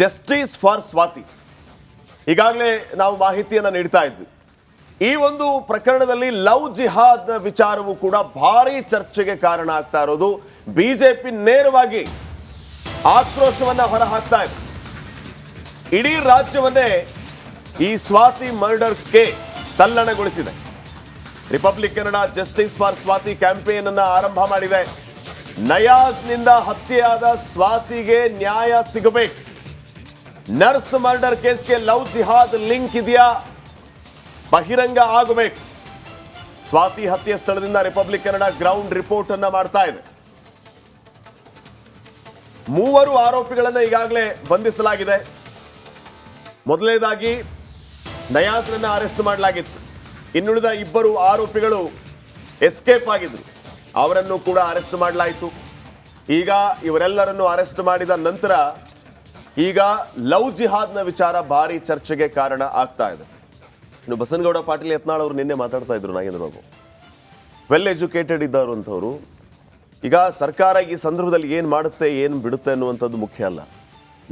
Justice for Swati. ಈಗಾಗಲೇ ನಾವು ಮಾಹಿತಿಯನ್ನು ನೀಡ್ತಾ ಇದ್ವಿ. ಈ ಒಂದು ಪ್ರಕರಣದಲ್ಲಿ ಲವ್ ಜಿಹಾದ್ ವಿಚಾರವೂ ಕೂಡ ಭಾರಿ ಚರ್ಚೆಗೆ ಕಾರಣ ಆಗ್ತಾ ಇರೋದು. ಬಿಜೆಪಿ ನೇರವಾಗಿ ಆಕ್ರೋಶವನ್ನ ಹೊರಹಾಕ್ತಾ ಇದೆ. ಇಡೀ ರಾಜ್ಯವನ್ನೇ ಈ ಸ್ವಾತಿ ಮರ್ಡರ್ ಕೇಸ್ ತಲ್ಲಣಗೊಳಿಸಿದೆ. Republic Kannada justice for Swathi campaign ಅನ್ನ ಆರಂಭ ಮಾಡಿದೆ. ನಯಾಜ್ನಿಂದ ಹತ್ಯೆಯಾದ ಸ್ವಾತಿಗೆ ನ್ಯಾಯ ಸಿಗಬೇಕು. ನರ್ಸ್ ಮರ್ಡರ್ ಕೇಸ್ಗೆ ಲವ್ ಜಿಹಾದ್ ಲಿಂಕ್ ಇದೆಯಾ, ಬಹಿರಂಗ ಆಗಬೇಕು. ಸ್ವಾತಿ ಹತ್ಯೆ ಸ್ಥಳದಿಂದ ರಿಪಬ್ಲಿಕ್ ಕನ್ನಡ ಗ್ರೌಂಡ್ ರಿಪೋರ್ಟ್ ಅನ್ನ ಮಾಡ್ತಾ ಇದೆ. 3 ಆರೋಪಿಗಳನ್ನು ಈಗಾಗಲೇ ಬಂಧಿಸಲಾಗಿದೆ. ಮೊದಲನೇದಾಗಿ ನಯಾಜ್ನನ್ನ ಅರೆಸ್ಟ್ ಮಾಡಲಾಗಿತ್ತು. ಇನ್ನುಳಿದ 2 ಆರೋಪಿಗಳು ಎಸ್ಕೇಪ್ ಆಗಿದ್ರು, ಅವರನ್ನು ಕೂಡ ಅರೆಸ್ಟ್ ಮಾಡಲಾಯಿತು. ಈಗ ಇವರೆಲ್ಲರನ್ನು ಅರೆಸ್ಟ್ ಮಾಡಿದ ನಂತರ ಈಗ ಲವ್ ಜಿಹಾದ್ನ ವಿಚಾರ ಭಾರಿ ಚರ್ಚೆಗೆ ಕಾರಣ ಆಗ್ತಾ ಇದೆ. ಇನ್ನು ಬಸನಗೌಡ ಪಾಟೀಲ್ ಯತ್ನಾಳ್ ಅವರು ನಿನ್ನೆ ಮಾತಾಡ್ತಾ ಇದ್ರು, ನಾಗೇಂದ್ರ ಬಾಬು ವೆಲ್ ಎಜುಕೇಟೆಡ್ ಇದ್ದವರಂಥವ್ರು. ಈಗ ಸರ್ಕಾರ ಈ ಸಂದರ್ಭದಲ್ಲಿ ಏನು ಮಾಡುತ್ತೆ ಏನು ಬಿಡುತ್ತೆ ಅನ್ನುವಂಥದ್ದು ಮುಖ್ಯ ಅಲ್ಲ.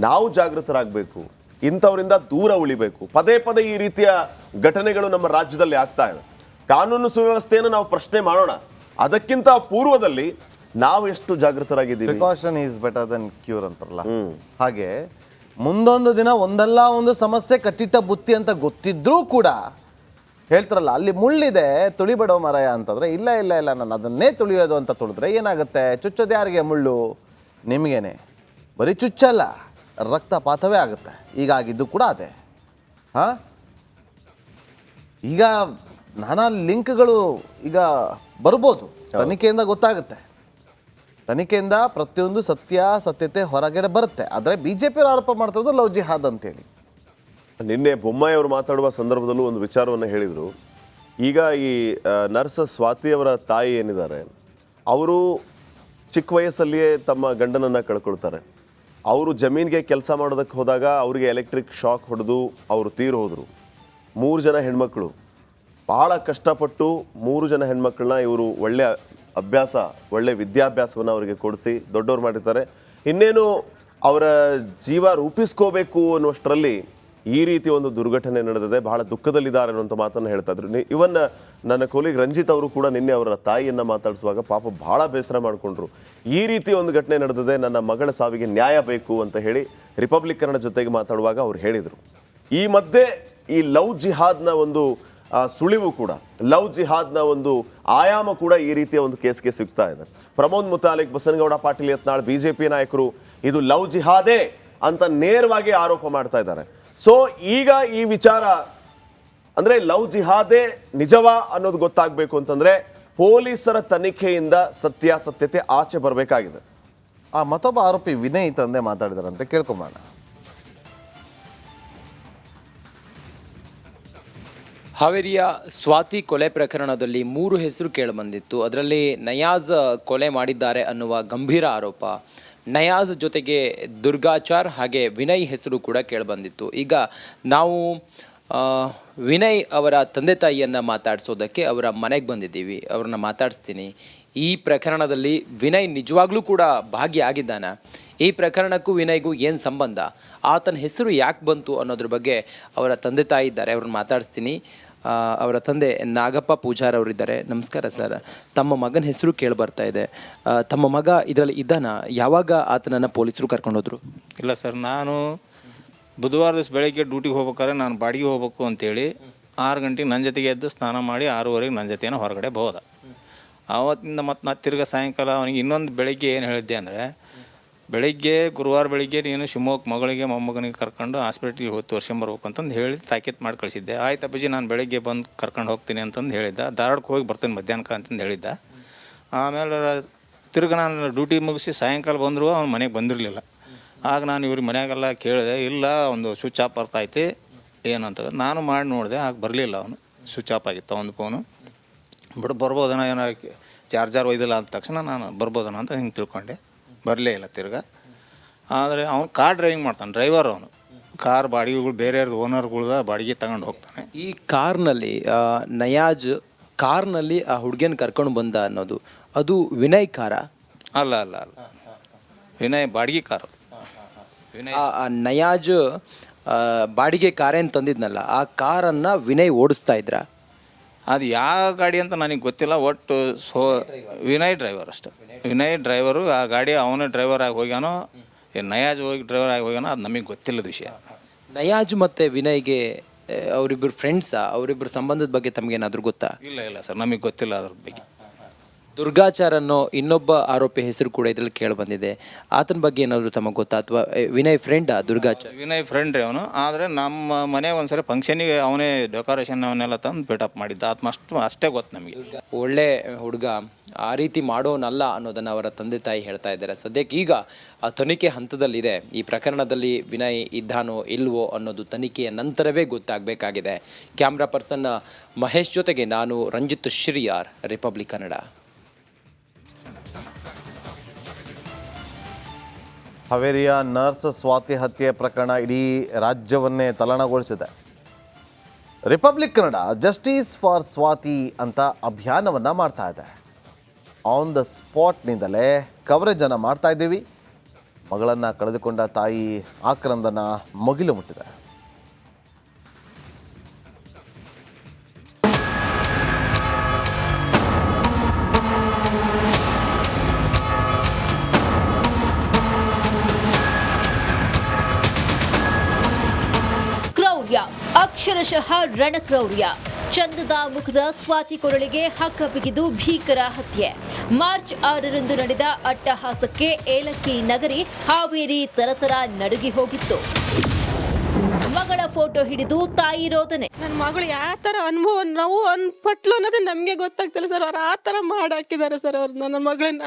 ನಾವು ಜಾಗೃತರಾಗಬೇಕು, ಇಂಥವರಿಂದ ದೂರ ಉಳಿಬೇಕು. ಪದೇ ಪದೇ ಈ ರೀತಿಯ ಘಟನೆಗಳು ನಮ್ಮ ರಾಜ್ಯದಲ್ಲಿ ಆಗ್ತಾ ಇವೆ. ಕಾನೂನು ಸುವ್ಯವಸ್ಥೆಯನ್ನು ನಾವು ಪ್ರಶ್ನೆ ಮಾಡೋಣ, ಅದಕ್ಕಿಂತ ಪೂರ್ವದಲ್ಲಿ ನಾವು ಎಷ್ಟು ಜಾಗೃತರಾಗಿದ್ದೀವಿ. Precaution is better than cure ಅಂತಾರಲ್ಲ ಹಾಗೆ, ಮುಂದೊಂದು ದಿನ ಒಂದಲ್ಲ ಒಂದು ಸಮಸ್ಯೆ ಕಟ್ಟಿಟ್ಟ ಬುತ್ತಿ ಅಂತ ಗೊತ್ತಿದ್ರೂ ಕೂಡ ಹೇಳ್ತಾರಲ್ಲ, ಅಲ್ಲಿ ಮುಳ್ಳಿದೆ ತುಳಿಬೇಡೋ ಮರಯ ಅಂತಂದ್ರೆ ಇಲ್ಲ ಇಲ್ಲ ಇಲ್ಲ ನಾನು ಅದನ್ನೇ ತುಳಿಯೋದು ಅಂತ ತುಳಿದ್ರೆ ಏನಾಗುತ್ತೆ? ಚುಚ್ಚೋದು ಯಾರಿಗೆ? ಮುಳ್ಳು ನಿಮಗೇನೆ. ಬರೀ ಚುಚ್ಚಲ್ಲ, ರಕ್ತಪಾತವೇ ಆಗುತ್ತೆ. ಈಗಾಗಿದ್ದು ಕೂಡ ಅದೇ. ಈಗ ನಾನಾ ಲಿಂಕ್ಗಳು ಈಗ ಬರ್ಬೋದು, ತನಿಖೆಯಿಂದ ಗೊತ್ತಾಗುತ್ತೆ. ತನಿಖೆಯಿಂದ ಪ್ರತಿಯೊಂದು ಸತ್ಯತೆ ಹೊರಗಡೆ ಬರುತ್ತೆ. ಆದರೆ ಬಿಜೆಪಿ ಆರೋಪ ಮಾಡ್ತಿರೋದು ಲವ್ ಜಿಹಾದ್ ಅಂತೇಳಿ. ನಿನ್ನೆ ಬೊಮ್ಮಾಯಿ ಅವರು ಮಾತಾಡುವ ಸಂದರ್ಭದಲ್ಲೂ ಒಂದು ವಿಚಾರವನ್ನು ಹೇಳಿದರು. ಈಗ ಈ ನರ್ಸ್ ಸ್ವಾತಿಯವರ ತಾಯಿ ಏನಿದ್ದಾರೆ, ಅವರು ಚಿಕ್ಕ ವಯಸ್ಸಲ್ಲಿಯೇ ತಮ್ಮ ಗಂಡನನ್ನು ಕಳ್ಕೊಳ್ತಾರೆ. ಅವರು ಜಮೀನಿಗೆ ಕೆಲಸ ಮಾಡೋದಕ್ಕೆ ಹೋದಾಗ ಅವರಿಗೆ ಎಲೆಕ್ಟ್ರಿಕ್ ಶಾಕ್ ಹೊಡೆದು ಅವರು ತೀರು ಹೋದರು. 3 ಜನ ಹೆಣ್ಮಕ್ಳು ಭಾಳ ಕಷ್ಟಪಟ್ಟು 3 ಜನ ಹೆಣ್ಮಕ್ಳನ್ನ ಇವರು ಒಳ್ಳೆ ವಿದ್ಯಾಭ್ಯಾಸವನ್ನು ಅವರಿಗೆ ಕೊಡಿಸಿ ದೊಡ್ಡವ್ರು ಮಾಡಿರ್ತಾರೆ. ಇನ್ನೇನು ಅವರ ಜೀವ ರೂಪಿಸ್ಕೋಬೇಕು ಅನ್ನುವಷ್ಟರಲ್ಲಿ ಈ ರೀತಿ ಒಂದು ದುರ್ಘಟನೆ ನಡೆದಿದೆ. ಬಹಳ ದುಃಖದಲ್ಲಿದ್ದಾರೆ ಅನ್ನುವಂಥ ಮಾತನ್ನು ಹೇಳ್ತಾ ಇದ್ರು. ಇವನ್ ನನ್ನ ಕೊಲೀಗ್ ರಂಜಿತ್ ಅವರು ಕೂಡ ನಿನ್ನೆ ಅವರ ತಾಯಿಯನ್ನು ಮಾತಾಡಿಸುವಾಗ ಪಾಪ ಭಾಳ ಬೇಸರ ಮಾಡಿಕೊಂಡ್ರು. ಈ ರೀತಿ ಒಂದು ಘಟನೆ ನಡೆದಿದೆ, ನನ್ನ ಮಗಳ ಸಾವಿಗೆ ನ್ಯಾಯ ಬೇಕು ಅಂತ ಹೇಳಿ ರಿಪಬ್ಲಿಕ್ ಕನ್ನಡ ಜೊತೆಗೆ ಮಾತಾಡುವಾಗ ಅವ್ರು ಹೇಳಿದರು. ಈ ಮಧ್ಯೆ ಈ ಲವ್ ಜಿಹಾದ್ನ ಒಂದು ಸುಳಿವು ಕೂಡ, ಲವ್ ಜಿಹಾದ್ನ ಒಂದು ಆಯಾಮ ಕೂಡ ಈ ರೀತಿಯ ಒಂದು ಕೇಸ್ಗೆ ಸಿಗ್ತಾ ಇದೆ. ಪ್ರಮೋದ್ ಮುತಾಲಿಕ್, ಬಸನಗೌಡ ಪಾಟೀಲ್ ಯತ್ನಾಳ್, ಬಿಜೆಪಿ ನಾಯಕರು ಇದು ಲವ್ ಜಿಹಾದೇ ಅಂತ ನೇರವಾಗಿ ಆರೋಪ ಮಾಡ್ತಾ ಇದ್ದಾರೆ. ಸೊ ಈಗ ಈ ವಿಚಾರ ಅಂದ್ರೆ ಲವ್ ಜಿಹಾದೇ ನಿಜವಾ ಅನ್ನೋದು ಗೊತ್ತಾಗಬೇಕು ಅಂತಂದ್ರೆ ಪೊಲೀಸರ ತನಿಖೆಯಿಂದ ಸತ್ಯಾಸತ್ಯತೆ ಆಚೆ ಬರಬೇಕಾಗಿದೆ. ಆ ಮತ್ತೊಬ್ಬ ಆರೋಪಿ ವಿನಯ್ ತಂದೆ ಮಾತಾಡಿದಾರಂತೆ, ಕೇಳ್ಕೊಂಬೋಣ. ಹಾವೇರಿಯ ಸ್ವಾತಿ ಕೊಲೆ ಪ್ರಕರಣದಲ್ಲಿ 3 ಹೆಸರು ಕೇಳಿಬಂದಿತ್ತು. ಅದರಲ್ಲಿ ನಯಾಜ್ ಕೊಲೆ ಮಾಡಿದ್ದಾರೆ ಅನ್ನುವ ಗಂಭೀರ ಆರೋಪ, ನಯಾಜ್ ಜೊತೆಗೆ ದುರ್ಗಾಚಾರ್ ಹಾಗೆ ವಿನಯ್ ಹೆಸರು ಕೂಡ ಕೇಳಿಬಂದಿತ್ತು. ಈಗ ನಾವು ವಿನಯ್ ಅವರ ತಂದೆ ತಾಯಿಯನ್ನು ಮಾತಾಡಿಸೋದಕ್ಕೆ ಅವರ ಮನೆಗೆ ಬಂದಿದ್ದೀವಿ. ಅವ್ರನ್ನ ಮಾತಾಡಿಸ್ತೀನಿ. ಈ ಪ್ರಕರಣದಲ್ಲಿ ವಿನಯ್ ನಿಜವಾಗ್ಲೂ ಕೂಡ ಭಾಗಿಯಾಗಿದ್ದಾನ? ಈ ಪ್ರಕರಣಕ್ಕೂ ವಿನಯ್ಗೂ ಏನು ಸಂಬಂಧ? ಆತನ ಹೆಸರು ಯಾಕೆ ಬಂತು ಅನ್ನೋದ್ರ ಬಗ್ಗೆ ಅವರ ತಂದೆ ತಾಯಿ ಇದ್ದಾರೆ, ಅವ್ರನ್ನ ಮಾತಾಡಿಸ್ತೀನಿ. ಅವರ ತಂದೆ ನಾಗಪ್ಪ ಪೂಜಾರ್ ಅವರಿದ್ದಾರೆ. ನಮಸ್ಕಾರ ಸರ್. ತಮ್ಮ ಮಗನ ಹೆಸರು ಕೇಳಿ ಬರ್ತಾ ಇದೆ. ತಮ್ಮ ಮಗ ಇದರಲ್ಲಿ ಇದ್ದಾನ? ಯಾವಾಗ ಆತನನ್ನು ಪೊಲೀಸರು ಕರ್ಕೊಂಡೋದ್ರು? ಇಲ್ಲ ಸರ್, ನಾನು ಬುಧವಾರ ದಿವಸ ಬೆಳಗ್ಗೆ ಡ್ಯೂಟಿಗೆ ಹೋಗ್ಬೇಕಾದ್ರೆ ನಾನು ಬಾಡಿಗೆ ಹೋಗ್ಬೇಕು ಅಂತೇಳಿ 6 ಗಂಟೆಗೆ ನನ್ನ ಜೊತೆಗೆ ಎದ್ದು ಸ್ನಾನ ಮಾಡಿ 6:30 ನನ್ನ ಜೊತೆನ ಹೊರಗಡೆ ಹೋದ. ಆವತ್ತಿಂದ ಮತ್ತು ನಾನು ತಿರ್ಗಿ ಸಾಯಂಕಾಲ ಅವನಿಗೆ ಇನ್ನೊಂದು ಬೆಳಗ್ಗೆ ಏನು ಹೇಳಿದ್ದೆ ಅಂದರೆ, ಬೆಳಿಗ್ಗೆ ಗುರುವಾರ ಬೆಳಿಗ್ಗೆ ನೀನು ಶಿವಮೊಗ್ಗ ಮಗಳಿಗೆ ಮೊಮ್ಮಗನಿಗೆ ಕರ್ಕೊಂಡು ಹಾಸ್ಪಿಟ್ಲಿಗೆ ಹೋಗಿ ತೋರ್ಸ್ಕೊಂಬರ್ಬೇಕು ಅಂತಂದು ಹೇಳಿ ತಾಕೀತು ಮಾಡಿ ಕಳಿಸಿದ್ದೆ. ಆಯ್ತು ಅಪ್ಪಾಜಿ ನಾನು ಬೆಳಿಗ್ಗೆ ಬಂದು ಕರ್ಕೊಂಡು ಹೋಗ್ತೀನಿ ಅಂತಂದು ಹೇಳಿದ್ದ. ಧಾರವಾಡಕ್ಕೆ ಹೋಗಿ ಬರ್ತೀನಿ ಮಧ್ಯಾಹ್ನಕ್ಕೆ ಅಂತಂದು ಹೇಳಿದ್ದ. ಆಮೇಲೆ ತಿರ್ಗಿ ನಾನು ಡ್ಯೂಟಿ ಮುಗಿಸಿ ಸಾಯಂಕಾಲ ಬಂದರೂ ಅವ್ನು ಮನೆಗೆ ಬಂದಿರಲಿಲ್ಲ. ಆಗ ನಾನು ಇವ್ರಿಗೆ ಮನೆಯಾಗೆಲ್ಲ ಕೇಳಿದೆ, ಇಲ್ಲ ಒಂದು ಸ್ವಿಚ್ ಆಫ್ ಬರ್ತೈತಿ ಏನಂತ ನಾನು ಮಾಡಿ ನೋಡಿದೆ. ಆಗ ಬರಲಿಲ್ಲ, ಅವನು ಸ್ವಿಚ್ ಆಫ್ ಆಗಿತ್ತು ಅವನು ಫೋನು. ಬರ್ಬೋದನ ಏನೋ ಚಾರ್ಜರ್ ಒಯ್ದಿಲ್ಲ ಅಂದ ತಕ್ಷಣ ನಾನು ಬರ್ಬೋದನ ಅಂತ ಹಿಂಗೆ ತಿಳ್ಕೊಂಡೆ. ಬರಲೇ ಇಲ್ಲ ತಿರ್ಗ. ಆದರೆ ಅವನು ಕಾರ್ ಡ್ರೈವಿಂಗ್ ಮಾಡ್ತಾನೆ, ಡ್ರೈವರ್ ಅವನು. ಕಾರ್ ಬಾಡಿಗೆಗಳು ಬೇರೆ ಓನರ್ಗಳ್ದ ಬಾಡಿಗೆ ತಗೊಂಡು ಹೋಗ್ತಾನೆ. ಈ ಕಾರ್ನಲ್ಲಿ ನಯಾಜ್ ಕಾರ್ನಲ್ಲಿ ಆ ಹುಡುಗಿಯನ್ನು ಕರ್ಕೊಂಡು ಬಂದ ಅನ್ನೋದು ಅದು ವಿನಯ್ ಕಾರ? ಅಲ್ಲ ಅಲ್ಲ ಅಲ್ಲ, ವಿನಯ್ ಬಾಡಿಗೆ ಕಾರ್. ನಯಾಜ್ ಬಾಡಿಗೆ ಕಾರೇನು ತಂದಿದ್ನಲ್ಲ, ಆ ಕಾರನ್ನು ವಿನಯ್ ಓಡಿಸ್ತಾ ಇದ್ರ? ಅದು ಯಾವ ಗಾಡಿ ಅಂತ ನನಗೆ ಗೊತ್ತಿಲ್ಲ. ಒಟ್ಟು ವಿನಯ್ ಡ್ರೈವರ್ ಅಷ್ಟೆ. ವಿನಯ್ ಡ್ರೈವರು ಆ ಗಾಡಿ ಅವನೇ ಡ್ರೈವರ್ ಆಗಿ ಹೋಗ್ಯಾನೋ, ನಯಾಜ್ ಹೋಗಿ ಡ್ರೈವರ್ ಆಗಿ ಹೋಗ್ಯಾನೋ, ಅದು ನಮಗೆ ಗೊತ್ತಿಲ್ಲದ ವಿಷಯ. ನಯಾಜ್ ಮತ್ತು ವಿನಯ್ಗೆ ಅವರಿಬ್ಬರು ಫ್ರೆಂಡ್ಸಾ? ಅವರಿಬ್ಬರ ಸಂಬಂಧದ ಬಗ್ಗೆ ತಮಗೇನಾದರೂ ಗೊತ್ತಾ? ಇಲ್ಲ ಸರ್, ನಮಗೆ ಗೊತ್ತಿಲ್ಲ ಅದ್ರ ಬಗ್ಗೆ. ದುರ್ಗಾಚಾರ್ ಅನ್ನೋ ಇನ್ನೊಬ್ಬ ಆರೋಪಿ ಹೆಸರು ಕೂಡ ಇದರಲ್ಲಿ ಕೇಳಿ ಬಂದಿದೆ. ಆತನ ಬಗ್ಗೆ ಏನಾದರೂ ತಮಗೆ ಗೊತ್ತಾ, ಅಥವಾ ವಿನಯ್ ಫ್ರೆಂಡಾ ದುರ್ಗಾಚಾರ್? ವಿನಯ್ ಫ್ರೆಂಡ್ ರೀ ಅವನು. ಆದರೆ ನಮ್ಮ ಮನೆ ಒಂದ್ಸರಿ ಫಂಕ್ಷನಿಗೆ ಅವನೇ ಡೆಕೋರೇಷನ್ ಅವನ್ನೆಲ್ಲ ತಂದು ಬಿಟಪ್ ಮಾಡಿದ್ದ. ಅಷ್ಟೇ ಗೊತ್ತು ನಮಗೆ. ಒಳ್ಳೆ ಹುಡುಗ, ಆ ರೀತಿ ಮಾಡೋನಲ್ಲ ಅನ್ನೋದನ್ನು ಅವರ ತಂದೆ ತಾಯಿ ಹೇಳ್ತಾ ಇದ್ದಾರೆ. ಸದ್ಯಕ್ಕೆ ಈಗ ಆ ತನಿಖೆ ಹಂತದಲ್ಲಿದೆ. ಈ ಪ್ರಕರಣದಲ್ಲಿ ವಿನಯ್ ಇದ್ದಾನೋ ಇಲ್ವೋ ಅನ್ನೋದು ತನಿಖೆಯ ನಂತರವೇ ಗೊತ್ತಾಗಬೇಕಾಗಿದೆ. ಕ್ಯಾಮ್ರಾ ಪರ್ಸನ್ ಮಹೇಶ್ ಜೊತೆಗೆ ನಾನು ರಂಜಿತ್ ಶ್ರೀಯಾರ್, ರಿಪಬ್ಲಿಕ್ ಕನ್ನಡ. ಹಾವೇರಿಯ ನರ್ಸ್ ಸ್ವಾತಿ ಹತ್ಯೆ ಪ್ರಕರಣ ಇಡೀ ರಾಜ್ಯವನ್ನೇ ತಲ್ಲಣಗೊಳಿಸಿದೆ. Republic Kannada justice for Swathi ಅಂತ ಅಭಿಯಾನವನ್ನು ಮಾಡ್ತಾ ಇದೆ. ಆನ್ ದ ಸ್ಪಾಟ್ನಿಂದಲೇ ಕವರೇಜನ್ನು ಮಾಡ್ತಾ ಇದ್ದೀವಿ. ಮಗಳನ್ನು ಕಳೆದುಕೊಂಡ ತಾಯಿ ಆಕ್ರಂದನ ಮುಗಿಲು ಮುಟ್ಟಿದೆ. ಅಕ್ಷರಶಃ ರಣಕ್ರೌರ್ಯ. ಚಂದದ ಮುಖದ ಸ್ವಾತಿ ಕೊರಳಿಗೆ ಹಗ್ಗ ಬಿಗಿದು ಭೀಕರ ಹತ್ಯೆ. ಮಾರ್ಚ್ 6ರಂದು ನಡೆದ ಅಟ್ಟಹಾಸಕ್ಕೆ ಏಲಕ್ಕಿ ನಗರಿ ಹಾವೇರಿ ತರತರ ನಡುಗಿ ಹೋಗಿತ್ತು. ಮಗಳ ಫೋಟೋ ಹಿಡಿದು ತಾಯಿ ರೋದನೆ. ನನ್ನ ಮಗಳು ಯಾವ ಥರ ಅನುಭವ ನಾವು ಪಟ್ಲು ಅನ್ನೋದೇ ನಮಗೆ ಗೊತ್ತಾಗ್ತಿಲ್ಲ ಸರ್. ಅವ್ರು ಆ ಥರ ಮಾಡಾಕಿದ್ದಾರೆ ಸರ್ ಅವ್ರನ್ನ, ನನ್ನ ಮಗಳನ್ನ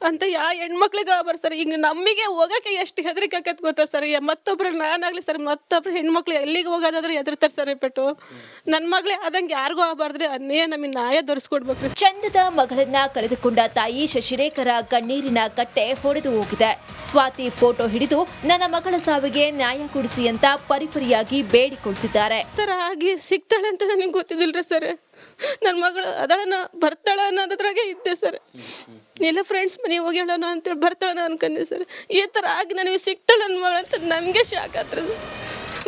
ಅಂತ ಯಾವ ಹೆಣ್ಮಕ್ಳಿಗೆ ಬರ್ತಾರೆ. ಈಗ ನಮಗೆ ಹೋಗೋಕ್ಕೆ ಎಷ್ಟು ಹೆದರಿಕೆ ಆಕತ್ ಗೊತ್ತಾ ಸರ್. ಮತ್ತೊಬ್ರು ನಾನಾಗಲಿ ಸರ್, ಮತ್ತೊಬ್ರು ಹೆಣ್ಮಕ್ಳು ಎಲ್ಲಿಗೆ ಹೋಗೋದಾದ್ರೆ ಹೆದರ್ತಾರೆ ಸರ್ ಪೆಟ್ಟು. ನನ್ನ ಮಗಳೇ ಆದಂಗೆ ಯಾರಿಗೂ ಆಗಬಾರ್ದ್ರೆ ಅನ್ನೇ ನಮಗೆ ನ್ಯಾಯ ದೊರಸ್ಕೊಡ್ಬೇಕು. ಚಂದದ ಮಗಳನ್ನ ಕಳೆದುಕೊಂಡ ತಾಯಿ ಶಶಿರೇಖರ ಕಣ್ಣೀರಿನ ಕಟ್ಟೆ ಹೊಡೆದು ಹೋಗಿದೆ. ಸ್ವಾತಿ ಫೋಟೋ ಹಿಡಿದು ನನ್ನ ಮಗಳ ಸಾವಿಗೆ ನ್ಯಾಯ ಕೊಡಿಸಿ ಅಂತ ಪರಿಪರಿಯಾಗಿ ಬೇಡಿಕೊಳ್ತಿದ್ದಾರೆ. ಥರ ಆಗಿ ಸಿಗ್ತಾಳೆ ಅಂತ ನನಗೆ ಗೊತ್ತಿದ್ದಿಲ್ರಿ ಸರ್. ನನ್ನ ಮಗಳು ಅದಳನ ಬರ್ತಾಳ ಅನ್ನೋದ್ರಾಗೆ ಇದ್ದೆ ಸರ್. ಎಲ್ಲ ಫ್ರೆಂಡ್ಸ್ ಮನೆಗೆ ಹೋಗಿ ಹೇಳೋಣ ಅಂತೇಳಿ ಬರ್ತಾಳನ ಅನ್ಕೊಂಡೆ ಸರ್. ಈ ಥರ ಆಗಿ ನನಗೆ ಸಿಗ್ತಾಳೆ ನನ್ನ ಮಗಳು ಅಂತ ನಮಗೆ ಶಾಕ್ ಆತ್ರ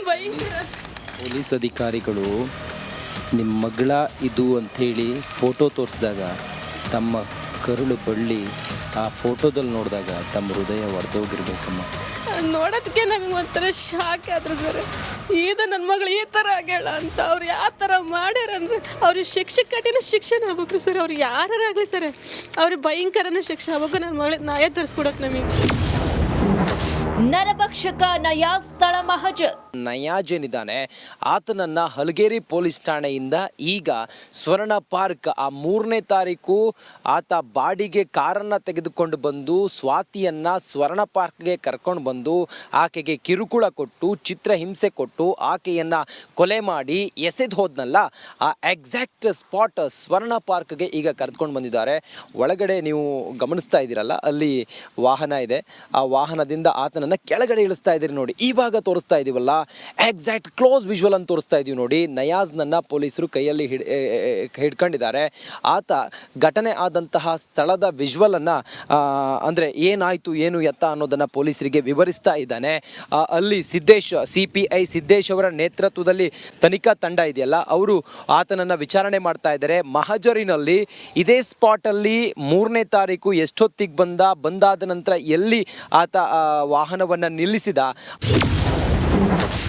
ಭಯಂಕರ. ಪೊಲೀಸ್ ಅಧಿಕಾರಿಗಳು ನಿಮ್ಮ ಮಗಳ ಇದು ಅಂಥೇಳಿ ಫೋಟೋ ತೋರಿಸಿದಾಗ ತಮ್ಮ ಕರುಳು ಬಳ್ಳಿ ಆ ಫೋಟೋದಲ್ಲಿ ನೋಡಿದಾಗ ತಮ್ಮ ಹೃದಯ ಒಡೆದೋಗಿರ್ಬೇಕಮ್ಮ. ನೋಡೋದಕ್ಕೆ ನಮಗೆ ಒಂಥರ ಶಾಕ್ ಆದ್ರು ಸರ್. ಇದು ನನ್ನ ಮಗಳು ಈ ಥರ ಆಗ್ಯಾಳ ಅಂತ ಅವ್ರು ಯಾವ ಥರ ಮಾಡ್ಯಾರಂದ್ರೆ ಅವ್ರಿಗೆ ಶಿಕ್ಷೆ ಕಠಿಣ ಶಿಕ್ಷೆ ಆಗ್ಬೇಕ್ರಿ ಸರ್. ಅವ್ರು ಯಾರಾಗಲಿ ಸರ್, ಅವ್ರಿಗೆ ಭಯಂಕರನ ಶಿಕ್ಷೆ ಆಗ್ಬೇಕು. ನನ್ನ ಮಗಳಿಗೆ ನ್ಯಾಯ ತರಿಸ್ಕೊಡಕ್ಕೆ ನಮಗೆ. ನರಭಕ್ಷಕ ನಯಾಜ್ ತಳಮಹಜ್. ನಯಾಜ್ ಏನಿದ್ದಾನೆ ಆತನನ್ನ ಹಲಗೇರಿ ಪೊಲೀಸ್ ಠಾಣೆಯಿಂದ ಈಗ ಸ್ವರ್ಣ ಪಾರ್ಕ್ ಆ 3ನೇ ತಾರೀಕು ಆತ ಬಾಡಿಗೆ ಕಾರನ್ನ ತೆಗೆದುಕೊಂಡು ಬಂದು ಸ್ವಾತಿಯನ್ನ ಸ್ವರ್ಣ ಪಾರ್ಕ್ಗೆ ಕರ್ಕೊಂಡು ಬಂದು ಆಕೆಗೆ ಕಿರುಕುಳ ಕೊಟ್ಟು ಚಿತ್ರಹಿಂಸೆ ಕೊಟ್ಟು ಆಕೆಯನ್ನ ಕೊಲೆ ಮಾಡಿ ಎಸೆದು ಹೋದ್ನಲ್ಲ, ಆ ಎಕ್ಸಾಕ್ಟ್ ಸ್ಪಾಟ್ ಸ್ವರ್ಣ ಪಾರ್ಕ್ಗೆ ಈಗ ಕರೆದುಕೊಂಡು ಬಂದಿದ್ದಾರೆ. ಒಳಗಡೆ ನೀವು ಗಮನಿಸ್ತಾ ಇದ್ದೀರಲ್ಲ, ಅಲ್ಲಿ ವಾಹನ ಇದೆ. ಆ ವಾಹನದಿಂದ ಆತನನ್ನ ಕೆಳಗಡೆ ಇಳಿಸ್ತಾ ಇದ್ದೀರಿ ನೋಡಿ. ಇವಾಗ ತೋರಿಸ್ತಾ ಇದೀವಲ್ಲ, ಎಕ್ಸಾಕ್ಟ್ ಕ್ಲೋಸ್ ವಿಜುವಲ್ ಅಂತ ತೋರಿಸ್ತಾ ಇದೀವಿ ನೋಡಿ. ನಯಾಜ್ನನ್ನ ಪೊಲೀಸರು ಕೈಯಲ್ಲಿ ಹಿಡ್ಕೊಂಡಿದ್ದಾರೆ. ಆತ ಘಟನೆ ಆದಂತಹ ಸ್ಥಳದ ವಿಜುವಲ್ ಅನ್ನ ಅಂದ್ರೆ ಏನಾಯ್ತು ಏನು ಎತ್ತ ಅನ್ನೋದನ್ನ ಪೊಲೀಸರಿಗೆ ವಿವರಿಸ್ತಾ ಇದ್ದಾನೆ. ಅಲ್ಲಿ ಸಿದ್ದೇಶ್, CPI ಸಿದ್ದೇಶ್ ಅವರ ನೇತೃತ್ವದಲ್ಲಿ ತನಿಖಾ ತಂಡ ಇದೆಯಲ್ಲ, ಅವರು ಆತನನ್ನ ವಿಚಾರಣೆ ಮಾಡ್ತಾ ಇದ್ದಾರೆ. ಮಹಜರಿನಲ್ಲಿ ಇದೇ ಸ್ಪಾಟ್ ಅಲ್ಲಿ 3ನೇ ತಾರೀಕು ಎಷ್ಟೊತ್ತಿಗೆ ಬಂದಾದ ನಂತರ ಎಲ್ಲಿ ಆತ ವಾಹನವನ್ನ ನಿಲ್ಲಿಸಿದ.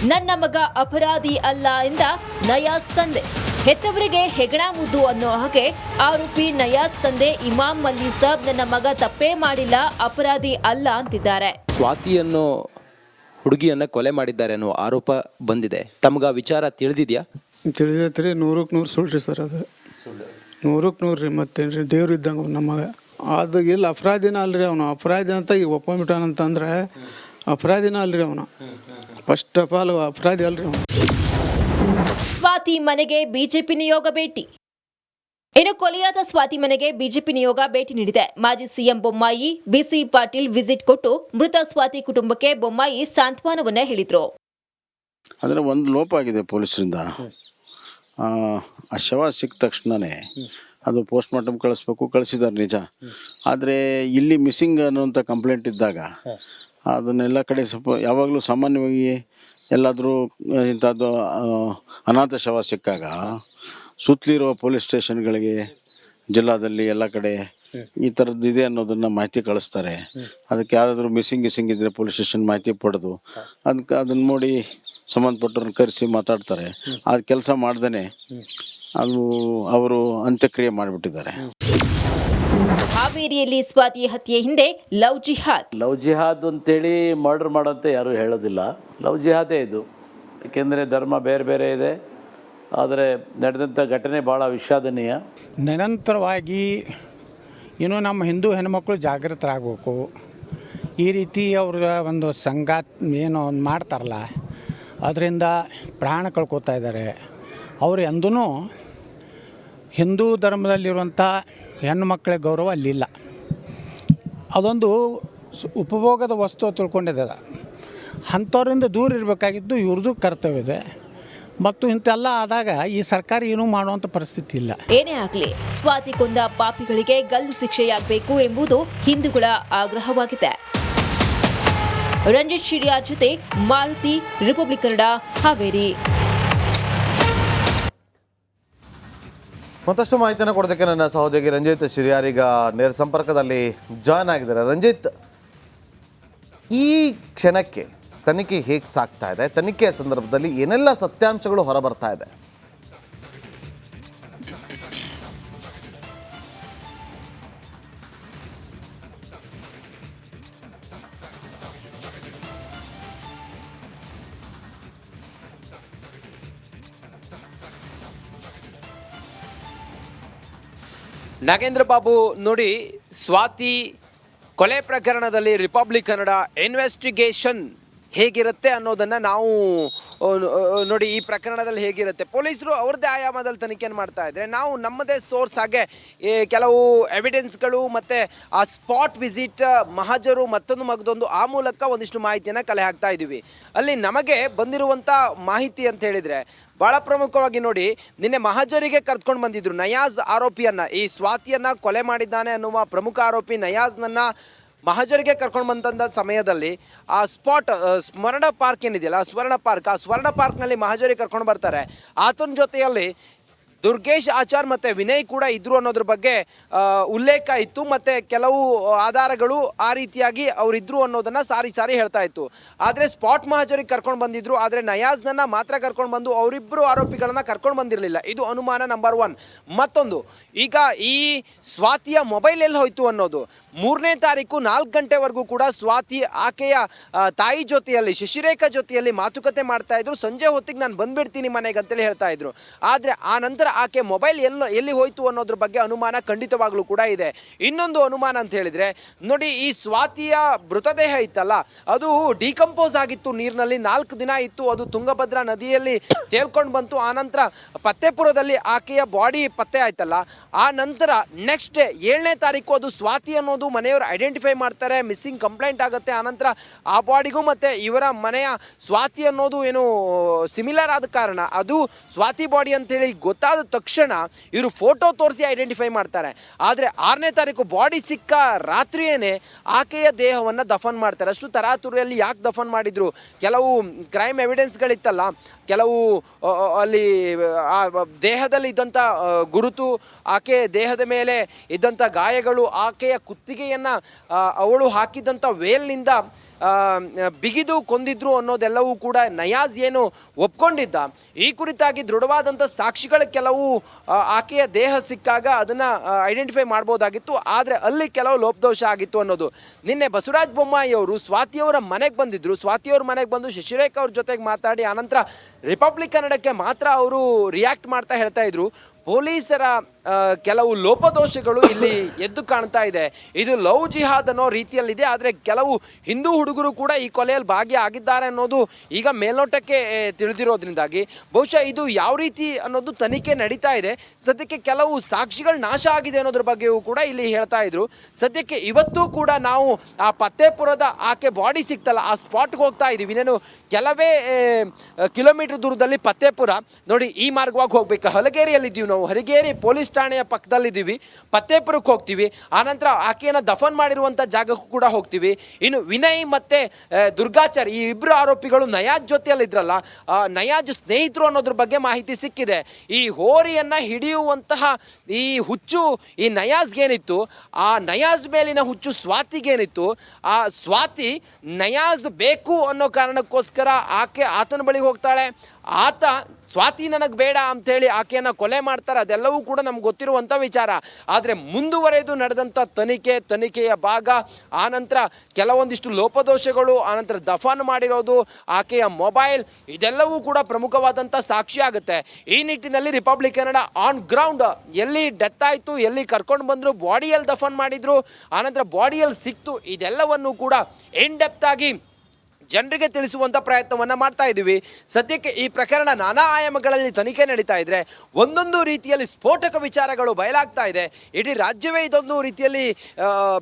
ನನ್ನ ಮಗ ಅಪರಾಧಿ ಅಲ್ಲ ಎಂದ ನಯಾಜ್ ತಂದೆ. ಹೆತ್ತವರಿಗೆ ಹೆಗಣ ಮುದ್ದು ಅನ್ನೋ ಹಾಗೆ ಆರೋಪಿ ನಯಾಜ್ ತಂದೆ ಇಮಾಮ್ ಮಲ್ಲಿ ಸಾಬ್ ನನ್ನ ಮಗ ತಪ್ಪೇ ಮಾಡಿಲ್ಲ, ಅಪರಾಧಿ ಅಲ್ಲ ಅಂತಿದ್ದಾರೆ. ಸ್ವಾತಿಯನ್ನು ಹುಡುಗಿಯನ್ನ ಕೊಲೆ ಮಾಡಿದ್ದಾರೆ ಅನ್ನೋ ಆರೋಪ ಬಂದಿದೆ. ತಮಗ ವಿಚಾರ ತಿಳಿದಿದ್ಯಾ? ತಿಳಿದೈತ್ರಿ. 100ಕ್ಕೆ 100 ಸುಳ್ರಿ ಸರ್. ಅದು 100ಕ್ಕೆ 100 ರೀ. ಮತ್ತೇನ್ರಿ, ದೇವ್ರು ಇದ್ದಂಗೆ ನಮ್ಮ ಮಗ. ಅದು ಇಲ್ಲ ಅಪರಾಧಿನ ಅಲ್ರಿ ಅವನು. ಅಪರಾಧಿ ಅಂತ ಈಗ ಒಪ್ಕೊಂಡ್ಬಿಟ್ಟಾನಂತಂದ್ರೆ ಅಪರಾಧಿನ ಅಲ್ರಿ ಅವನು. ಫಸ್ಟ್ ಆಫ್ ಆಲ್ ಅಪರಾಧಿ ಅಲ್ರಿ ಅವನು. ಸ್ವಾತಿ ಮನೆಗೆ ಬಿಜೆಪಿ ನಿಯೋಗ ಭೇಟಿ. ಇನ್ನು ಕೊಲೆಯಾದ ಸ್ವಾತಿ ಮನೆಗೆ ಬಿಜೆಪಿ ನಿಯೋಗ ಭೇಟಿ ನೀಡಿದೆ. ಮಾಜಿ ಸಿಎಂ ಬೊಮ್ಮಾಯಿ, ಬಿಸಿ ಪಾಟೀಲ್ ವಿಸಿಟ್ ಕೊಟ್ಟು ಮೃತ ಸ್ವಾತಿ ಕುಟುಂಬಕ್ಕೆ ಬೊಮ್ಮಾಯಿ ಸಾಂತ್ವನವನ್ನ ಹೇಳಿದ್ರು. ಅಂದರೆ ಒಂದು ಲೋಪ ಆಗಿದೆ ಪೊಲೀಸರಿಂದ. ಆ ಶವ ಸಿಕ್ಕ ತಕ್ಷಣವೇ ಅದು ಪೋಸ್ಟ್ ಮಾರ್ಟಮ್ ಕಳಿಸ್ಬೇಕು, ಕಳಿಸಿದ್ದಾರೆ ನಿಜ. ಆದರೆ ಇಲ್ಲಿ ಮಿಸ್ಸಿಂಗ್ ಅನ್ನುವಂಥ ಕಂಪ್ಲೇಂಟ್ ಇದ್ದಾಗ ಅದನ್ನೆಲ್ಲ ಕಡೆ ಸ್ವಲ್ಪ ಯಾವಾಗಲೂ ಸಾಮಾನ್ಯವಾಗಿ ಎಲ್ಲಾದರೂ ಇಂಥದ್ದು ಅನಾಥ ಶವ ಸಿಕ್ಕಾಗ ಸುತ್ತಲಿರುವ ಪೊಲೀಸ್ ಸ್ಟೇಷನ್ಗಳಿಗೆ ಜಿಲ್ಲಾದಲ್ಲಿ ಎಲ್ಲ ಕಡೆ ಈ ಥರದ್ದು ಇದೆ ಅನ್ನೋದನ್ನು ಮಾಹಿತಿ ಕಳಿಸ್ತಾರೆ. ಅದಕ್ಕೆ ಯಾವುದಾದ್ರೂ ಮಿಸ್ಸಿಂಗ್ ಇದ್ದರೆ ಪೊಲೀಸ್ ಸ್ಟೇಷನ್ ಮಾಹಿತಿ ಪಡೆದು ಅದನ್ನು ನೋಡಿ ಸಂಬಂಧಪಟ್ಟವ್ರನ್ನ ಕರೆಸಿ ಮಾತಾಡ್ತಾರೆ. ಆ ಕೆಲಸ ಮಾಡ್ದೇ ಅದು ಅವರು ಅಂತ್ಯಕ್ರಿಯೆ ಮಾಡಿಬಿಟ್ಟಿದ್ದಾರೆ. ಹಾವೇರಿಯಲ್ಲಿ ಸ್ವಾತಿ ಹತ್ಯೆ ಹಿಂದೆ ಲವ್ ಜಿಹಾದ್ ಅಂತೇಳಿ ಮರ್ಡರ್ ಮಾಡೋಂತ ಯಾರೂ ಹೇಳೋದಿಲ್ಲ. ಲವ್ ಜಿಹಾದೇ ಇದು. ಏಕೆಂದರೆ ಧರ್ಮ ಬೇರೆ ಬೇರೆ ಇದೆ. ಆದರೆ ನಡೆದಂಥ ಘಟನೆ ಭಾಳ ವಿಷಾದನೀಯ. ನಿರಂತರವಾಗಿ ಇನ್ನೂ ನಮ್ಮ ಹಿಂದೂ ಹೆಣ್ಮಕ್ಳು ಜಾಗೃತರಾಗಬೇಕು. ಈ ರೀತಿ ಅವ್ರ ಒಂದು ಸಂಗಾತ್ ಏನೋ ಒಂದು ಮಾಡ್ತಾರಲ್ಲ, ಅದರಿಂದ ಪ್ರಾಣ ಕಳ್ಕೊತಾ ಇದ್ದಾರೆ. ಅವರು ಎಂದೂ ಹಿಂದೂ ಧರ್ಮದಲ್ಲಿರುವಂಥ ಹೆಣ್ಣುಮಕ್ಕಳ ಗೌರವ ಅಲ್ಲಿಲ್ಲ. ಅದೊಂದು ಉಪಭೋಗದ ವಸ್ತು ತಿಳ್ಕೊಂಡಿದೆ. ಅಂಥವ್ರಿಂದ ದೂರ ಇರಬೇಕಾಗಿದ್ದು ಇವ್ರದ್ದು ಕರ್ತವ್ಯ ಇದೆ. ಮತ್ತು ಇಂತೆಲ್ಲ ಆದಾಗ ಈ ಸರ್ಕಾರ ಏನೂ ಮಾಡುವಂಥ ಪರಿಸ್ಥಿತಿ ಇಲ್ಲ. ಏನೇ ಆಗಲಿ ಸ್ವಾತಿ ಕೊಂದ ಪಾಪಿಗಳಿಗೆ ಗಲ್ಲು ಶಿಕ್ಷೆಯಾಗಬೇಕು ಎಂಬುದು ಹಿಂದೂಗಳ ಆಗ್ರಹವಾಗಿದೆ. ರಂಜಿತ್ ಶಿಡಿಯಾರ್ ಜೊತೆ ಮಾರುತಿ, ರಿಪಬ್ಲಿಕ್ ಕನ್ನಡ, ಹಾವೇರಿ. ಮತ್ತಷ್ಟು ಮಾಹಿತಿಯನ್ನು ಕೊಡೋದಕ್ಕೆ ನನ್ನ ಸಹೋದರಿ ರಂಜಿತ್ ಶಿರಿಯಾರ್ ಈಗ ನೇರ ಸಂಪರ್ಕದಲ್ಲಿ ಜಾಯ್ನ್ ಆಗಿದ್ದಾರೆ. ರಂಜಿತ್, ಈ ಕ್ಷಣಕ್ಕೆ ತನಿಖೆ ಹೇಗೆ ಸಾಗ್ತಾ ಇದೆ? ತನಿಖೆಯ ಸಂದರ್ಭದಲ್ಲಿ ಏನೆಲ್ಲ ಸತ್ಯಾಂಶಗಳು ಹೊರಬರ್ತಾ ಇದೆ? ನಾಗೇಂದ್ರ ಬಾಬು, ನೋಡಿ, ಸ್ವಾತಿ ಕೊಲೆ ಪ್ರಕರಣದಲ್ಲಿ ರಿಪಬ್ಲಿಕ್ ಕನ್ನಡ ಇನ್ವೆಸ್ಟಿಗೇಷನ್ ಹೇಗಿರುತ್ತೆ ಅನ್ನೋದನ್ನು ನಾವು ನೋಡಿ, ಈ ಪ್ರಕರಣದಲ್ಲಿ ಹೇಗಿರುತ್ತೆ, ಪೊಲೀಸರು ಅವ್ರದ್ದೇ ಆಯಾಮದಲ್ಲಿ ತನಿಖೆಯನ್ನು ಮಾಡ್ತಾ ಇದ್ದಾರೆ. ನಾವು ನಮ್ಮದೇ ಸೋರ್ಸ್ ಹಾಗೆ ಕೆಲವು ಎವಿಡೆನ್ಸ್ಗಳು ಮತ್ತು ಆ ಸ್ಪಾಟ್ ವಿಸಿಟ್ ಮಹಜರು ಮತ್ತೊಂದು ಆ ಮೂಲಕ ಒಂದಿಷ್ಟು ಮಾಹಿತಿಯನ್ನು ಕಲೆ ಹಾಕ್ತಾ ಇದ್ದೀವಿ. ಅಲ್ಲಿ ನಮಗೆ ಬಂದಿರುವಂಥ ಮಾಹಿತಿ ಅಂತ ಹೇಳಿದರೆ ಭಾಳ ಪ್ರಮುಖವಾಗಿ ನೋಡಿ, ನಿನ್ನೆ ಮಹಜರಿಗೆ ಕರ್ತ್ಕೊಂಡು ಬಂದಿದ್ರು ನಯಾಜ್ ಆರೋಪಿಯನ್ನು, ಈ ಸ್ವಾತಿಯನ್ನು ಕೊಲೆ ಮಾಡಿದ್ದಾನೆ ಅನ್ನುವ ಪ್ರಮುಖ ಆರೋಪಿ ನಯಾಜ್ನನ್ನು ಮಹಜರಿಗೆ ಕರ್ಕೊಂಡು ಬಂದಂಥ ಸಮಯದಲ್ಲಿ ಆ ಸ್ಪಾಟ್ ಸ್ವರ್ಣ ಪಾರ್ಕ್ ಏನಿದೆಯಲ್ಲ, ಸ್ವರ್ಣ ಪಾರ್ಕ್ನಲ್ಲಿ ಮಹಜರಿಗೆ ಕರ್ಕೊಂಡು ಬರ್ತಾರೆ. ಆತನ ಜೊತೆಯಲ್ಲಿ ದುರ್ಗೇಶ್ ಆಚಾರ್ ಮತ್ತು ವಿನಯ್ ಕೂಡ ಇದ್ರು ಅನ್ನೋದ್ರ ಬಗ್ಗೆ ಉಲ್ಲೇಖ ಇತ್ತು. ಮತ್ತು ಕೆಲವು ಆಧಾರಗಳು ಆ ರೀತಿಯಾಗಿ ಅವರಿದ್ರು ಅನ್ನೋದನ್ನು ಸಾರಿ ಹೇಳ್ತಾ ಇತ್ತು. ಆದರೆ ಸ್ಪಾಟ್ ಮಹಜರಿಗೆ ಕರ್ಕೊಂಡು ಬಂದಿದ್ರು. ಆದರೆ ನಯಾಜ್ನನ್ನು ಮಾತ್ರ ಕರ್ಕೊಂಡು ಬಂದು ಅವರಿಬ್ಬರು ಆರೋಪಿಗಳನ್ನು ಕರ್ಕೊಂಡು ಬಂದಿರಲಿಲ್ಲ. ಇದು ಅನುಮಾನ ನಂಬರ್ 1. ಮತ್ತೊಂದು, ಈಗ ಈ ಸ್ವಾತಿಯ ಮೊಬೈಲ್ ಎಲ್ಲಿ ಹೋಯಿತು ಅನ್ನೋದು 3ನೇ ತಾರೀಕು 4 ಗಂಟೆವರೆಗೂ ಕೂಡ ಸ್ವಾತಿ ಆಕೆಯ ತಾಯಿ ಜೊತೆಯಲ್ಲಿ, ಶಶಿರೇಖಾ ಜೊತೆಯಲ್ಲಿ ಮಾತುಕತೆ ಮಾಡ್ತಾ ಇದ್ರು. ಸಂಜೆ ಹೊತ್ತಿಗೆ ನಾನು ಬಂದ್ಬಿಡ್ತೀನಿ ಮನೆಗೆ ಅಂತೇಳಿ ಹೇಳ್ತಾ ಇದ್ರು. ಆದರೆ ಆ ನಂತರ ಆಕೆ ಮೊಬೈಲ್ ಎಲ್ಲಿ ಹೋಯ್ತು ಅನ್ನೋದ್ರ ಬಗ್ಗೆ ಅನುಮಾನ ಖಂಡಿತವಾಗ್ಲೂ ಕೂಡ ಇದೆ. ಇನ್ನೊಂದು ಅನುಮಾನ ಅಂತ ಹೇಳಿದ್ರೆ ನೋಡಿ, ಈ ಸ್ವಾತಿಯ ಮೃತದೇಹ ಇತ್ತಲ್ಲ, ಅದು ಡಿಕಂಪೋಸ್ ಆಗಿತ್ತು ನೀರಿನಲ್ಲಿ. 4 ದಿನ ಇತ್ತು. ಅದು ತುಂಗಭದ್ರಾ ನದಿಯಲ್ಲಿ ತೇಲ್ಕೊಂಡು ಬಂತು. ಆನಂತರ ಫತ್ತೇಪುರದಲ್ಲಿ ಆಕೆಯ ಬಾಡಿ ಪತ್ತೆ ಆಯ್ತಲ್ಲ, ಆ ನಂತರ ನೆಕ್ಸ್ಟ್ ಡೇ 7ನೇ ತಾರೀಕು ಅದು ಸ್ವಾತಿ ಅನ್ನೋದು ಮನೆಯವರು ಐಡೆಂಟಿಫೈ ಮಾಡ್ತಾರೆ. ಮಿಸ್ಸಿಂಗ್ ಕಂಪ್ಲೇಂಟ್ ಆಗುತ್ತೆ. ಆನಂತರ ಆ ಬಾಡಿಗೂ ಮತ್ತೆ ಇವರ ಮನೆಯ ಸ್ವಾತಿ ಅನ್ನೋದು ಏನು ಸಿಮಿಲರ್ ಆದ ಕಾರಣ ಅದು ಸ್ವಾತಿ ಬಾಡಿ ಅಂತೇಳಿ ಗೊತ್ತಾದ ತಕ್ಷಣ ಇವರು ಫೋಟೋ ತೋರಿಸಿ ಐಡೆಂಟಿಫೈ ಮಾಡ್ತಾರೆ. ಆದರೆ 6ನೇ ತಾರೀಕು ಬಾಡಿ ಸಿಕ್ಕ ರಾತ್ರಿಯೇನೆ ಆಕೆಯ ದೇಹವನ್ನು ದಫನ್ ಮಾಡ್ತಾರೆ. ಅಷ್ಟು ತರಾತುರಿಯಲ್ಲಿ ಯಾಕೆ ದಫನ್ ಮಾಡಿದ್ರು? ಕೆಲವು ಕ್ರೈಮ್ ಎವಿಡೆನ್ಸ್ಗಳಿತ್ತಲ್ಲ, ಕೆಲವು ಅಲ್ಲಿ ಆ ದೇಹದಲ್ಲಿ ಇದ್ದಂಥ ಗುರುತು, ಆಕೆ ದೇಹದ ಮೇಲೆ ಇದ್ದಂಥ ಗಾಯಗಳು, ಆಕೆಯ ಕುತ್ತಿಗೆಯನ್ನು ಅವಳು ಹಾಕಿದಂಥ ವೇಲ್ನಿಂದ ಬಿಗಿದು ಕೊಂದಿದ್ರು ಅನ್ನೋದೆಲ್ಲವೂ ಕೂಡ ನಯಾಜ್ ಏನು ಒಪ್ಕೊಂಡಿದ್ದ. ಈ ಕುರಿತಾಗಿ ದೃಢವಾದಂಥ ಸಾಕ್ಷಿಗಳ ಕೆಲವು ಆಕೆಯ ದೇಹ ಸಿಕ್ಕಾಗ ಅದನ್ನು ಐಡೆಂಟಿಫೈ ಮಾಡ್ಬೋದಾಗಿತ್ತು. ಆದರೆ ಅಲ್ಲಿ ಕೆಲವು ಲೋಪದೋಷ ಆಗಿತ್ತು ಅನ್ನೋದು. ನಿನ್ನೆ ಬಸವರಾಜ ಬೊಮ್ಮಾಯಿ ಅವರು ಸ್ವಾತಿಯವರ ಮನೆಗೆ ಬಂದಿದ್ದರು. ಸ್ವಾತಿಯವ್ರ ಮನೆಗೆ ಬಂದು ಶಶಿರೇಖಾ ಅವ್ರ ಜೊತೆಗೆ ಮಾತಾಡಿ ಆನಂತರ ರಿಪಬ್ಲಿಕ್ ಕನ್ನಡಕ್ಕೆ ಮಾತ್ರ ಅವರು ರಿಯಾಕ್ಟ್ ಮಾಡ್ತಾ ಹೇಳ್ತಾ ಇದ್ರು, ಪೊಲೀಸರ ಕೆಲವು ಲೋಪದೋಷಗಳು ಇಲ್ಲಿ ಎದ್ದು ಕಾಣ್ತಾ ಇದೆ. ಇದು ಲವ್ ಜಿಹಾದ್ ಅನ್ನೋ ರೀತಿಯಲ್ಲಿದೆ. ಆದರೆ ಕೆಲವು ಹಿಂದೂ ಹುಡುಗರು ಕೂಡ ಈ ಕೊಲೆಯಲ್ಲಿ ಭಾಗಿಯಾಗಿದ್ದಾರೆ ಅನ್ನೋದು ಈಗ ಮೇಲ್ನೋಟಕ್ಕೆ ತಿಳಿದಿರೋದ್ರಿಂದಾಗಿ ಬಹುಶಃ ಇದು ಯಾವ ರೀತಿ ಅನ್ನೋದು ತನಿಖೆ ನಡೀತಾ ಇದೆ. ಸದ್ಯಕ್ಕೆ ಕೆಲವು ಸಾಕ್ಷಿಗಳು ನಾಶ ಆಗಿದೆ ಅನ್ನೋದ್ರ ಬಗ್ಗೆಯೂ ಕೂಡ ಇಲ್ಲಿ ಹೇಳ್ತಾ ಇದ್ರು. ಸದ್ಯಕ್ಕೆ ಇವತ್ತು ಕೂಡ ನಾವು ಆ ಫತ್ತೇಪುರದ ಆಕೆ ಬಾಡಿ ಸಿಕ್ತಲ್ಲ, ಆ ಸ್ಪಾಟ್ಗೆ ಹೋಗ್ತಾ ಇದ್ದೀವಿ. ಇನ್ನೇನು ಕೆಲವೇ ಕಿಲೋಮೀಟರ್ ದೂರದಲ್ಲಿ ಫತ್ತೇಪುರ ನೋಡಿ. ಈ ಮಾರ್ಗವಾಗಿ ಹೋಗ್ಬೇಕು. ಹಲಗೇರಿಯಲ್ಲಿದ್ದೀವಿ ನಾವು. ಹಲಗೇರಿ ಪೊಲೀಸ್ ಠಾಣೆಯ ಪಕ್ಕದಲ್ಲಿದ್ದೀವಿ, ಫತ್ತೇಪುರಕ್ಕೆ ಹೋಗ್ತೀವಿ, ಆನಂತರ ಆಕೆಯನ್ನು ದಫನ್ ಮಾಡಿರುವಂಥ ಜಾಗಕ್ಕೂ ಕೂಡ ಹೋಗ್ತೀವಿ. ಇನ್ನು ವಿನಯ್ ಮತ್ತು ದುರ್ಗಾಚಾರ್ ಈ ಇಬ್ಬರು ಆರೋಪಿಗಳು ನಯಾಜ್ ಜೊತೆಯಲ್ಲಿದ್ರಲ್ಲ, ನಯಾಜ್ ಸ್ನೇಹಿತರು ಅನ್ನೋದ್ರ ಬಗ್ಗೆ ಮಾಹಿತಿ ಸಿಕ್ಕಿದೆ. ಈ ಹೋರಿಯನ್ನು ಹಿಡಿಯುವಂತಹ ಈ ಹುಚ್ಚು ಈ ನಯಾಜ್ಗೇನಿತ್ತು, ಆ ನಯಾಜ್ ಮೇಲಿನ ಹುಚ್ಚು ಸ್ವಾತಿಗೇನಿತ್ತು, ಆ ಸ್ವಾತಿ ನಯಾಜ್ ಬೇಕು ಅನ್ನೋ ಕಾರಣಕ್ಕೋಸ್ಕರ ಆತನ ಬಳಿಗೆ ಹೋಗ್ತಾಳೆ. ಆತ ಸ್ವಾತಿ ನನಗೆ ಬೇಡ ಅಂಥೇಳಿ ಆಕೆಯನ್ನು ಕೊಲೆ ಮಾಡ್ತಾರೆ. ಅದೆಲ್ಲವೂ ಕೂಡ ನಮ್ಗೆ ಗೊತ್ತಿರುವಂಥ ವಿಚಾರ. ಆದರೆ ಮುಂದುವರೆದು ನಡೆದಂಥ ತನಿಖೆಯ ಭಾಗ, ಆನಂತರ ಕೆಲವೊಂದಿಷ್ಟು ಲೋಪದೋಷಗಳು, ಆನಂತರ ದಫನ್ ಮಾಡಿರೋದು, ಆಕೆಯ ಮೊಬೈಲ್, ಇದೆಲ್ಲವೂ ಕೂಡ ಪ್ರಮುಖವಾದಂಥ ಸಾಕ್ಷಿ ಆಗುತ್ತೆ. ಈ ನಿಟ್ಟಿನಲ್ಲಿ ರಿಪಬ್ಲಿಕ್ ಕನ್ನಡ ಆನ್ ಗ್ರೌಂಡ್ ಎಲ್ಲಿ ಡೆತ್ ಆಯಿತು, ಎಲ್ಲಿ ಕರ್ಕೊಂಡು ಬಂದರು, ಬಾಡಿಯಲ್ಲಿ ದಫನ್ ಮಾಡಿದರು, ಆನಂತರ ಬಾಡಿಯಲ್ಲಿ ಸಿಕ್ತು, ಇದೆಲ್ಲವನ್ನು ಕೂಡ ಇನ್ ಡೆಪ್ತ್ ಆಗಿ ಜನರಿಗೆ ತಿಳಿಸುವಂಥ ಪ್ರಯತ್ನವನ್ನು ಮಾಡ್ತಾ ಇದ್ದೀವಿ. ಸದ್ಯಕ್ಕೆ ಈ ಪ್ರಕರಣ ನಾನಾ ಆಯಾಮಗಳಲ್ಲಿ ತನಿಖೆ ನಡೀತಾ ಇದ್ರೆ ಒಂದೊಂದು ರೀತಿಯಲ್ಲಿ ಸ್ಫೋಟಕ ವಿಚಾರಗಳು ಬಯಲಾಗ್ತಾ ಇದೆ. ಇಡೀ ರಾಜ್ಯವೇ ಇದೊಂದು ರೀತಿಯಲ್ಲಿ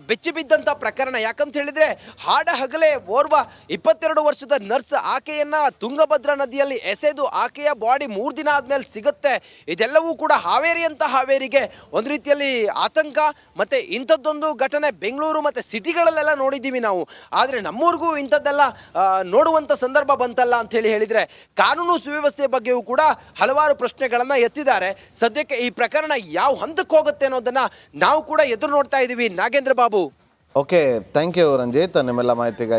ಬೆಚ್ಚಿ ಬಿದ್ದಂಥ ಪ್ರಕರಣ. ಯಾಕಂತ ಹೇಳಿದರೆ ಹಾಡ ಹಗಲೇ ಓರ್ವ 22 ವರ್ಷದ ನರ್ಸ್ ಆಕೆಯನ್ನು ತುಂಗಭದ್ರಾ ನದಿಯಲ್ಲಿ ಎಸೆದು ಆಕೆಯ ಬಾಡಿ 3 ದಿನ ಆದಮೇಲೆ ಸಿಗುತ್ತೆ. ಇದೆಲ್ಲವೂ ಕೂಡ ಹಾವೇರಿಗೆ ಒಂದು ರೀತಿಯಲ್ಲಿ ಆತಂಕ. ಮತ್ತು ಇಂಥದ್ದೊಂದು ಘಟನೆ ಬೆಂಗಳೂರು ಮತ್ತು ಸಿಟಿಗಳಲ್ಲೆಲ್ಲ ನೋಡಿದ್ದೀವಿ ನಾವು. ಆದರೆ ನಮ್ಮೂರಿಗೂ ಇಂಥದ್ದೆಲ್ಲ ನೋಡುವಂಥ ಸಂದರ್ಭ ಬಂತಲ್ಲ ಅಂಥೇಳಿ ಹೇಳಿದರೆ ಕಾನೂನು ಸುವ್ಯವಸ್ಥೆ ಬಗ್ಗೆಯೂ ಕೂಡ ಹಲವಾರು ಪ್ರಶ್ನೆಗಳನ್ನು ಎತ್ತಿದ್ದಾರೆ. ಸದ್ಯಕ್ಕೆ ಈ ಪ್ರಕರಣ ಯಾವ ಹಂತಕ್ಕೆ ಹೋಗುತ್ತೆ ಅನ್ನೋದನ್ನು ನಾವು ಕೂಡ ಎದುರು ನೋಡ್ತಾ ಇದ್ದೀವಿ. Nagendra Babu. Okay, thank you Ranjith, ನಿಮ್ಮೆಲ್ಲ ಮಾಹಿತಿಗಾಗಿ.